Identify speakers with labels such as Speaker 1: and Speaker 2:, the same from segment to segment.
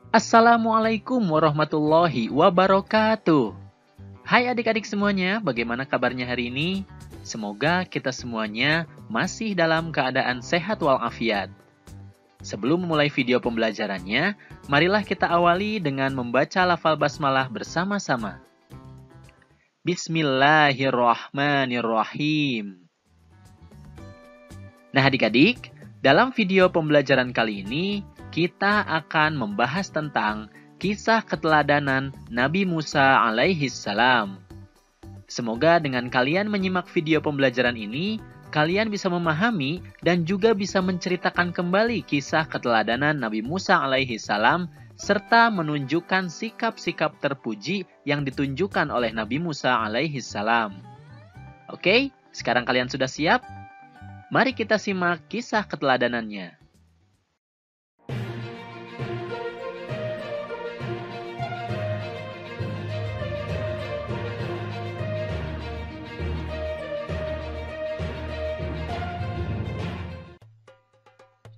Speaker 1: Assalamualaikum warahmatullahi wabarakatuh. Hai adik-adik semuanya, bagaimana kabarnya hari ini? Semoga kita semuanya masih dalam keadaan sehat walafiat. Sebelum memulai video pembelajarannya, marilah kita awali dengan membaca lafal basmalah bersama-sama. Bismillahirrahmanirrahim. Nah adik-adik, dalam video pembelajaran kali ini, kita akan membahas tentang kisah keteladanan Nabi Musa alaihi salam. Semoga dengan kalian menyimak video pembelajaran ini, kalian bisa memahami dan juga bisa menceritakan kembali kisah keteladanan Nabi Musa alaihi salam serta menunjukkan sikap-sikap terpuji yang ditunjukkan oleh Nabi Musa alaihi salam. Oke, sekarang kalian sudah siap? Mari kita simak kisah keteladanannya.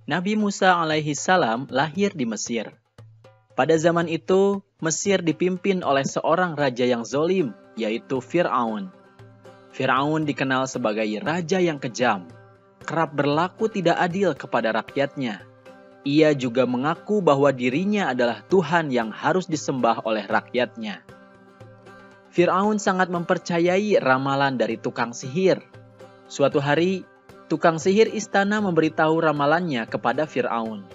Speaker 1: Nabi Musa alaihi salam lahir di Mesir. Pada zaman itu, Mesir dipimpin oleh seorang raja yang zolim, yaitu Fir'aun. Fir'aun dikenal sebagai raja yang kejam, kerap berlaku tidak adil kepada rakyatnya. Ia juga mengaku bahwa dirinya adalah Tuhan yang harus disembah oleh rakyatnya. Fir'aun sangat mempercayai ramalan dari tukang sihir. Suatu hari, tukang sihir istana memberitahu ramalannya kepada Fir'aun.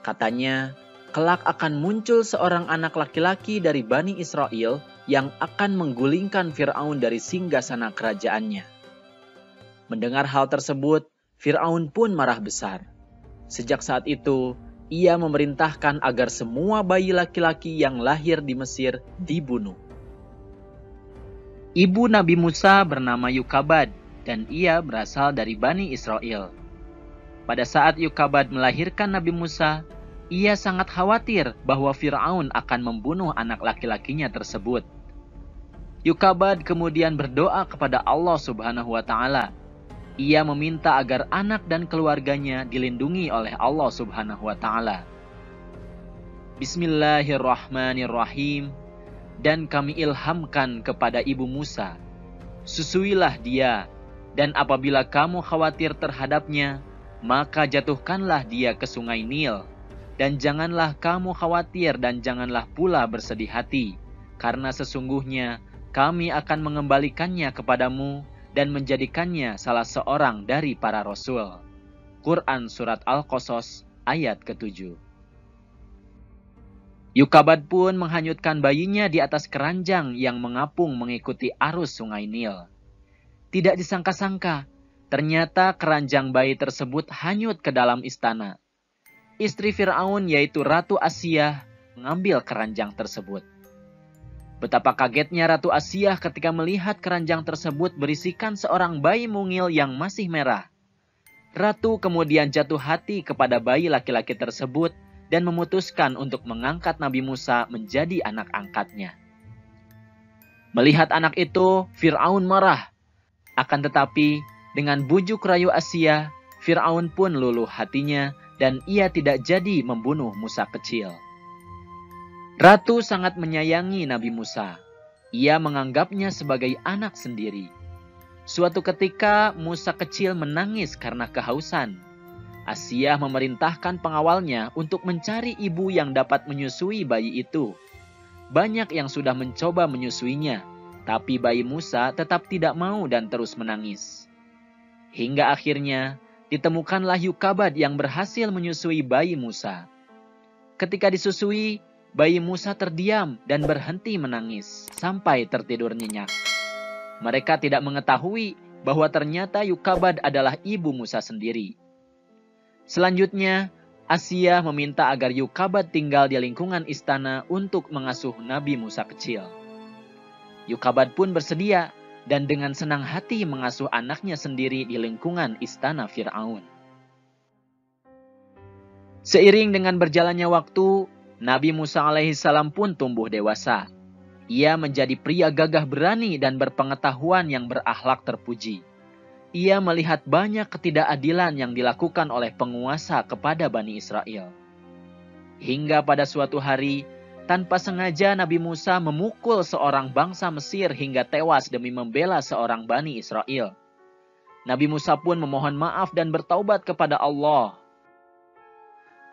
Speaker 1: Katanya, kelak akan muncul seorang anak laki-laki dari Bani Israel yang akan menggulingkan Fir'aun dari singgasana kerajaannya. Mendengar hal tersebut, Fir'aun pun marah besar. Sejak saat itu, ia memerintahkan agar semua bayi laki-laki yang lahir di Mesir dibunuh. Ibu Nabi Musa bernama Yukabad, dan ia berasal dari Bani Israel. Pada saat Yukabad melahirkan Nabi Musa, ia sangat khawatir bahwa Fir'aun akan membunuh anak laki-lakinya tersebut. Yukabad kemudian berdoa kepada Allah Subhanahu wa Ta'ala. Ia meminta agar anak dan keluarganya dilindungi oleh Allah Subhanahu wa Ta'ala. Bismillahirrahmanirrahim. Dan kami ilhamkan kepada ibu Musa, susuilah dia, dan apabila kamu khawatir terhadapnya, maka jatuhkanlah dia ke sungai Nil. Dan janganlah kamu khawatir dan janganlah pula bersedih hati, karena sesungguhnya kami akan mengembalikannya kepadamu dan menjadikannya salah seorang dari para rasul. Quran Surat Al-Qasas ayat ke-7. Yukabad pun menghanyutkan bayinya di atas keranjang yang mengapung mengikuti arus sungai Nil. Tidak disangka-sangka, ternyata keranjang bayi tersebut hanyut ke dalam istana. Istri Fir'aun yaitu Ratu Asiyah mengambil keranjang tersebut. Betapa kagetnya Ratu Asiyah ketika melihat keranjang tersebut berisikan seorang bayi mungil yang masih merah. Ratu kemudian jatuh hati kepada bayi laki-laki tersebut dan memutuskan untuk mengangkat Nabi Musa menjadi anak angkatnya. Melihat anak itu, Fir'aun marah. Akan tetapi, dengan bujuk rayu Asiyah, Fir'aun pun luluh hatinya dan ia tidak jadi membunuh Musa kecil. Ratu sangat menyayangi Nabi Musa. Ia menganggapnya sebagai anak sendiri. Suatu ketika, Musa kecil menangis karena kehausan. Asiyah memerintahkan pengawalnya untuk mencari ibu yang dapat menyusui bayi itu. Banyak yang sudah mencoba menyusuinya, tapi bayi Musa tetap tidak mau dan terus menangis. Hingga akhirnya, ditemukanlah Yukabad yang berhasil menyusui bayi Musa. Ketika disusui, bayi Musa terdiam dan berhenti menangis sampai tertidur nyenyak. Mereka tidak mengetahui bahwa ternyata Yukabad adalah ibu Musa sendiri. Selanjutnya, Asiyah meminta agar Yukabad tinggal di lingkungan istana untuk mengasuh Nabi Musa kecil. Yukabad pun bersedia dan dengan senang hati mengasuh anaknya sendiri di lingkungan istana Fir'aun. Seiring dengan berjalannya waktu, Nabi Musa alaihissalam pun tumbuh dewasa. Ia menjadi pria gagah berani dan berpengetahuan yang berakhlak terpuji. Ia melihat banyak ketidakadilan yang dilakukan oleh penguasa kepada Bani Israel. hingga pada suatu hari, tanpa sengaja Nabi Musa memukul seorang bangsa Mesir hingga tewas demi membela seorang Bani Israel. Nabi Musa pun memohon maaf dan bertaubat kepada Allah.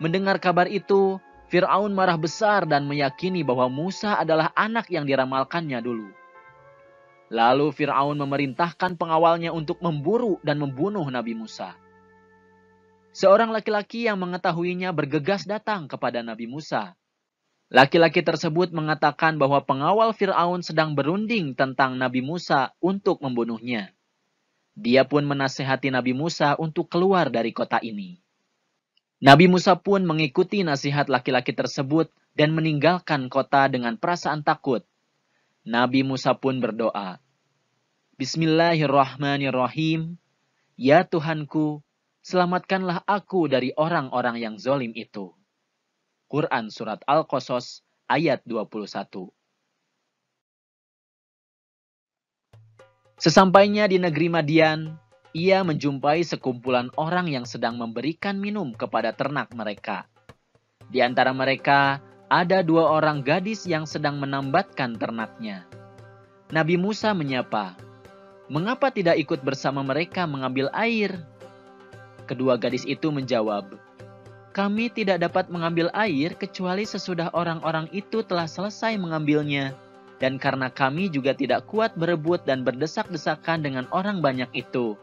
Speaker 1: Mendengar kabar itu, Fir'aun marah besar dan meyakini bahwa Musa adalah anak yang diramalkannya dulu. Lalu Fir'aun memerintahkan pengawalnya untuk memburu dan membunuh Nabi Musa. Seorang laki-laki yang mengetahuinya bergegas datang kepada Nabi Musa. Laki-laki tersebut mengatakan bahwa pengawal Fir'aun sedang berunding tentang Nabi Musa untuk membunuhnya. Dia pun menasihati Nabi Musa untuk keluar dari kota ini. Nabi Musa pun mengikuti nasihat laki-laki tersebut dan meninggalkan kota dengan perasaan takut. Nabi Musa pun berdoa, Bismillahirrahmanirrahim. Ya Tuhanku, selamatkanlah aku dari orang-orang yang zalim itu. Quran Surat Al-Qasas ayat 21. Sesampainya di negeri Madian, ia menjumpai sekumpulan orang yang sedang memberikan minum kepada ternak mereka. Di antara mereka, ada 2 orang gadis yang sedang menambatkan ternaknya. Nabi Musa menyapa, "Mengapa tidak ikut bersama mereka mengambil air?" Kedua gadis itu menjawab, "Kami tidak dapat mengambil air kecuali sesudah orang-orang itu telah selesai mengambilnya. Dan karena kami juga tidak kuat berebut dan berdesak-desakan dengan orang banyak itu.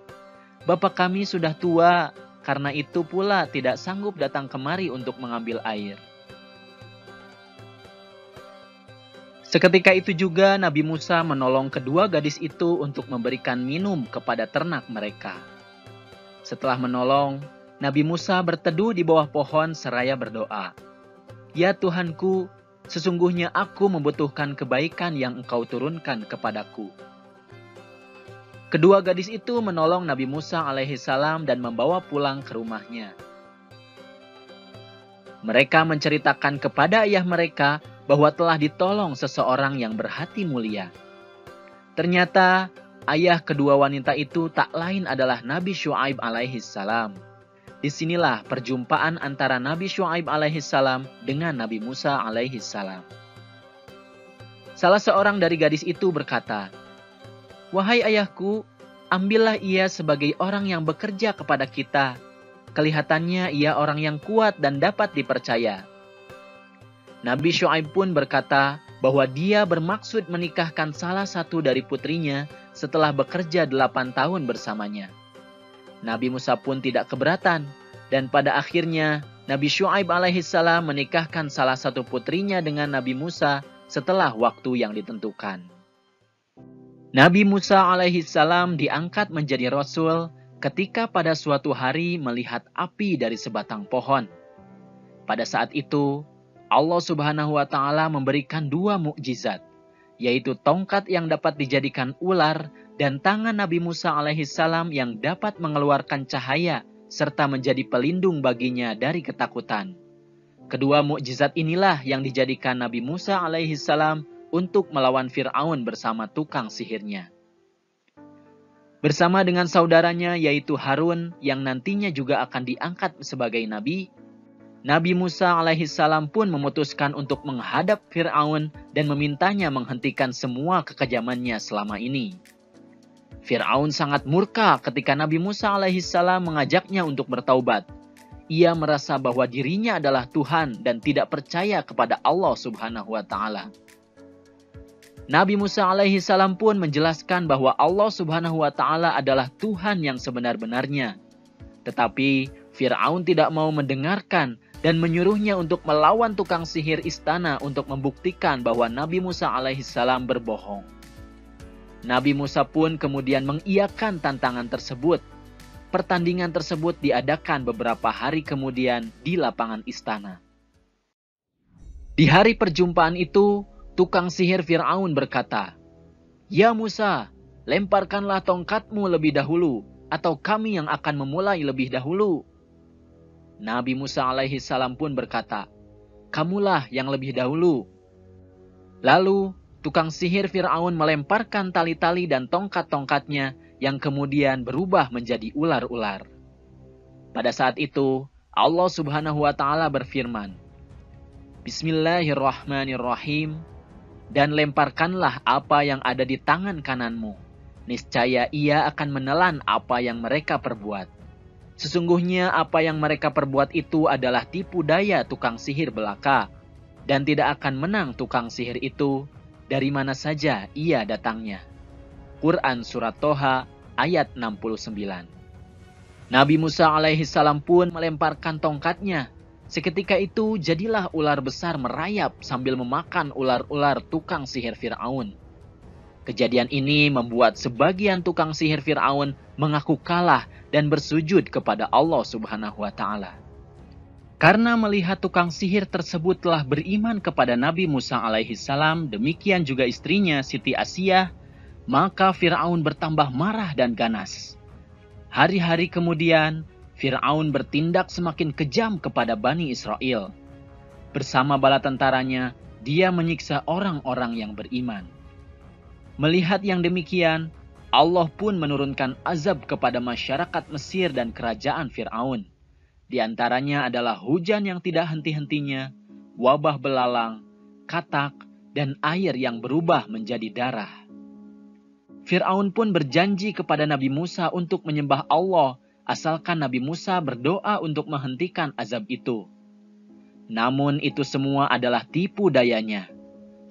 Speaker 1: Bapak kami sudah tua, karena itu pula tidak sanggup datang kemari untuk mengambil air." Seketika itu juga Nabi Musa menolong kedua gadis itu untuk memberikan minum kepada ternak mereka. Setelah menolong, Nabi Musa berteduh di bawah pohon seraya berdoa, "Ya Tuhanku, sesungguhnya aku membutuhkan kebaikan yang Engkau turunkan kepadaku." Kedua gadis itu menolong Nabi Musa alaihissalam dan membawa pulang ke rumahnya. Mereka menceritakan kepada ayah mereka bahwa telah ditolong seseorang yang berhati mulia. Ternyata ayah kedua wanita itu tak lain adalah Nabi Syuaib alaihissalam. Disinilah perjumpaan antara Nabi Syuaib alaihissalam dengan Nabi Musa alaihissalam. Salah seorang dari gadis itu berkata, "Wahai ayahku, ambillah ia sebagai orang yang bekerja kepada kita. Kelihatannya ia orang yang kuat dan dapat dipercaya." Nabi Syuaib pun berkata bahwa dia bermaksud menikahkan salah satu dari putrinya setelah bekerja 8 tahun bersamanya. Nabi Musa pun tidak keberatan, dan pada akhirnya Nabi Syuaib alaihissalam menikahkan salah satu putrinya dengan Nabi Musa setelah waktu yang ditentukan. Nabi Musa alaihissalam diangkat menjadi rasul ketika pada suatu hari melihat api dari sebatang pohon. Pada saat itu, Allah Subhanahu wa Ta'ala memberikan 2 mukjizat, yaitu tongkat yang dapat dijadikan ular dan tangan Nabi Musa alaihissalam yang dapat mengeluarkan cahaya serta menjadi pelindung baginya dari ketakutan. Kedua mukjizat inilah yang dijadikan Nabi Musa alaihissalam untuk melawan Fir'aun bersama tukang sihirnya. Bersama dengan saudaranya yaitu Harun yang nantinya juga akan diangkat sebagai nabi, Nabi Musa alaihissalam pun memutuskan untuk menghadap Fir'aun dan memintanya menghentikan semua kekejamannya selama ini. Fir'aun sangat murka ketika Nabi Musa alaihissalam mengajaknya untuk bertaubat. Ia merasa bahwa dirinya adalah Tuhan dan tidak percaya kepada Allah Subhanahu wa Ta'ala. Nabi Musa alaihissalam pun menjelaskan bahwa Allah Subhanahu wa Ta'ala adalah Tuhan yang sebenar-benarnya. Tetapi Fir'aun tidak mau mendengarkan dan menyuruhnya untuk melawan tukang sihir istana untuk membuktikan bahwa Nabi Musa alaihissalam berbohong. Nabi Musa pun kemudian mengiyakan tantangan tersebut. Pertandingan tersebut diadakan beberapa hari kemudian di lapangan istana. Di hari perjumpaan itu, tukang sihir Fir'aun berkata, "Ya Musa, lemparkanlah tongkatmu lebih dahulu, atau kami yang akan memulai lebih dahulu." Nabi Musa alaihissalam pun berkata, "Kamulah yang lebih dahulu." Lalu, tukang sihir Fir'aun melemparkan tali-tali dan tongkat-tongkatnya yang kemudian berubah menjadi ular-ular. Pada saat itu, Allah Subhanahu wa Ta'ala berfirman, Bismillahirrahmanirrahim. Dan lemparkanlah apa yang ada di tangan kananmu. Niscaya ia akan menelan apa yang mereka perbuat. Sesungguhnya apa yang mereka perbuat itu adalah tipu daya tukang sihir belaka. Dan tidak akan menang tukang sihir itu dari mana saja ia datangnya. Quran Surat Toha ayat 69. Nabi Musa alaihissalam pun melemparkan tongkatnya. Seketika itu jadilah ular besar merayap sambil memakan ular-ular tukang sihir Fir'aun. Kejadian ini membuat sebagian tukang sihir Fir'aun mengaku kalah dan bersujud kepada Allah Subhanahu wa Ta'ala. Karena melihat tukang sihir tersebut telah beriman kepada Nabi Musa alaihissalam, demikian juga istrinya Siti Asiyah, maka Fir'aun bertambah marah dan ganas. Hari-hari kemudian, Fir'aun bertindak semakin kejam kepada Bani Israel. Bersama bala tentaranya, dia menyiksa orang-orang yang beriman. Melihat yang demikian, Allah pun menurunkan azab kepada masyarakat Mesir dan kerajaan Fir'aun. Di antaranya adalah hujan yang tidak henti-hentinya, wabah belalang, katak, dan air yang berubah menjadi darah. Fir'aun pun berjanji kepada Nabi Musa untuk menyembah Allah, asalkan Nabi Musa berdoa untuk menghentikan azab itu. Namun itu semua adalah tipu dayanya.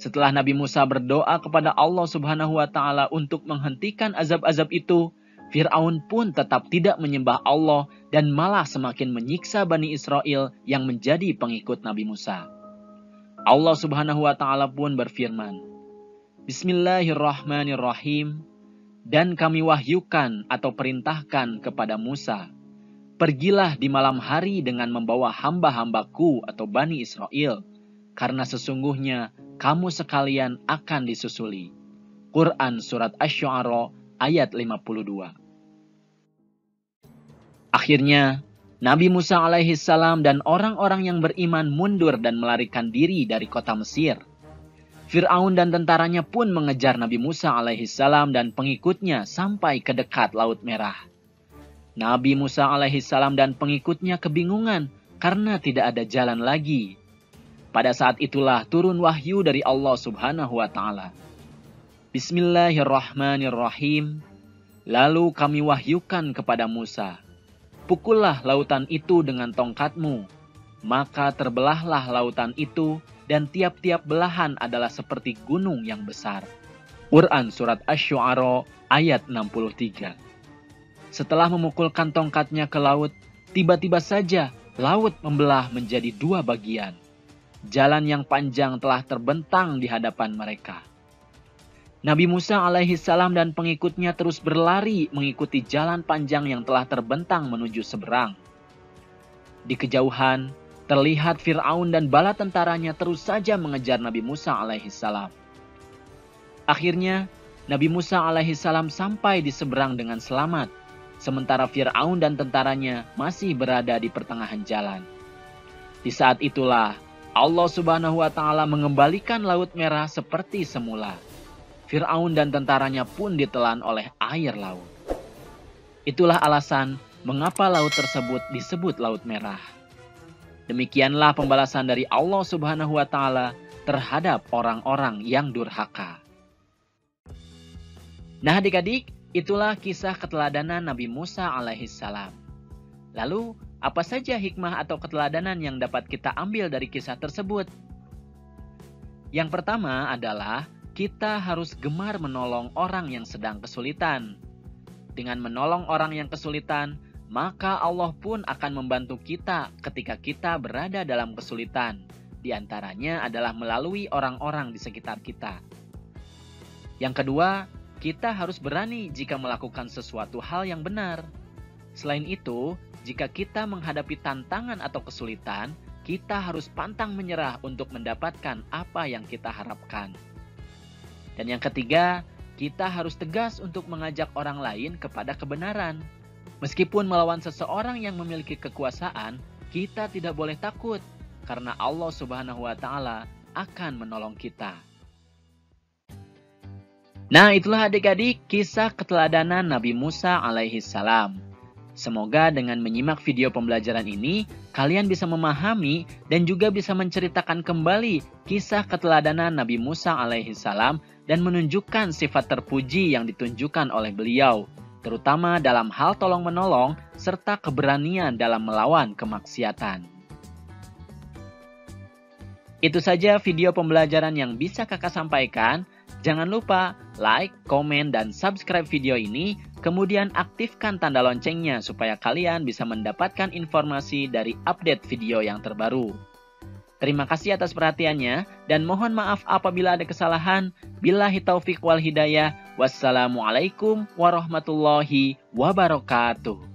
Speaker 1: Setelah Nabi Musa berdoa kepada Allah Subhanahu wa Ta'ala untuk menghentikan azab-azab itu, Fir'aun pun tetap tidak menyembah Allah dan malah semakin menyiksa Bani Israel yang menjadi pengikut Nabi Musa. Allah Subhanahu wa Ta'ala pun berfirman, Bismillahirrahmanirrahim. Dan kami wahyukan atau perintahkan kepada Musa, pergilah di malam hari dengan membawa hamba-hambaku atau Bani Israel, karena sesungguhnya kamu sekalian akan disusuli. Quran Surat Asy-Syu'ara ayat 52. Akhirnya, Nabi Musa alaihissalam dan orang-orang yang beriman mundur dan melarikan diri dari kota Mesir. Fir'aun dan tentaranya pun mengejar Nabi Musa alaihissalam dan pengikutnya sampai ke dekat Laut Merah. Nabi Musa alaihissalam dan pengikutnya kebingungan karena tidak ada jalan lagi. Pada saat itulah turun wahyu dari Allah Subhanahu wa Ta'ala. Bismillahirrahmanirrahim. Lalu kami wahyukan kepada Musa, pukullah lautan itu dengan tongkatmu. Maka terbelahlah lautan itu, dan tiap-tiap belahan adalah seperti gunung yang besar. Quran Surat Asy-Syu'ara ayat 63. Setelah memukulkan tongkatnya ke laut, tiba-tiba saja laut membelah menjadi dua bagian. Jalan yang panjang telah terbentang di hadapan mereka. Nabi Musa alaihissalam dan pengikutnya terus berlari mengikuti jalan panjang yang telah terbentang menuju seberang. Di kejauhan, terlihat Fir'aun dan bala tentaranya terus saja mengejar Nabi Musa alaihissalam. Akhirnya, Nabi Musa alaihissalam sampai di seberang dengan selamat, sementara Fir'aun dan tentaranya masih berada di pertengahan jalan. Di saat itulah, Allah Subhanahu wa Ta'ala mengembalikan Laut Merah seperti semula. Fir'aun dan tentaranya pun ditelan oleh air laut. Itulah alasan mengapa laut tersebut disebut Laut Merah. Demikianlah pembalasan dari Allah Subhanahu wa Ta'ala terhadap orang-orang yang durhaka. Nah adik-adik, itulah kisah keteladanan Nabi Musa alaihissalam. Lalu, apa saja hikmah atau keteladanan yang dapat kita ambil dari kisah tersebut? Yang pertama adalah kita harus gemar menolong orang yang sedang kesulitan. Dengan menolong orang yang kesulitan, maka Allah pun akan membantu kita ketika kita berada dalam kesulitan. Di antaranya adalah melalui orang-orang di sekitar kita. Yang kedua, kita harus berani jika melakukan sesuatu hal yang benar. Selain itu, jika kita menghadapi tantangan atau kesulitan, kita harus pantang menyerah untuk mendapatkan apa yang kita harapkan. Dan yang ketiga, kita harus tegas untuk mengajak orang lain kepada kebenaran. Meskipun melawan seseorang yang memiliki kekuasaan, kita tidak boleh takut, karena Allah Subhanahu wa Ta'ala akan menolong kita. Nah, itulah adik-adik kisah keteladanan Nabi Musa alaihissalam. Semoga dengan menyimak video pembelajaran ini, kalian bisa memahami dan juga bisa menceritakan kembali kisah keteladanan Nabi Musa alaihissalam dan menunjukkan sifat terpuji yang ditunjukkan oleh beliau, terutama dalam hal tolong-menolong serta keberanian dalam melawan kemaksiatan. Itu saja video pembelajaran yang bisa kakak sampaikan. Jangan lupa like, komen, dan subscribe video ini. Kemudian aktifkan tanda loncengnya supaya kalian bisa mendapatkan informasi dari update video yang terbaru. Terima kasih atas perhatiannya dan mohon maaf apabila ada kesalahan. Billahi taufik wal hidayah. Wassalamualaikum warahmatullahi wabarakatuh.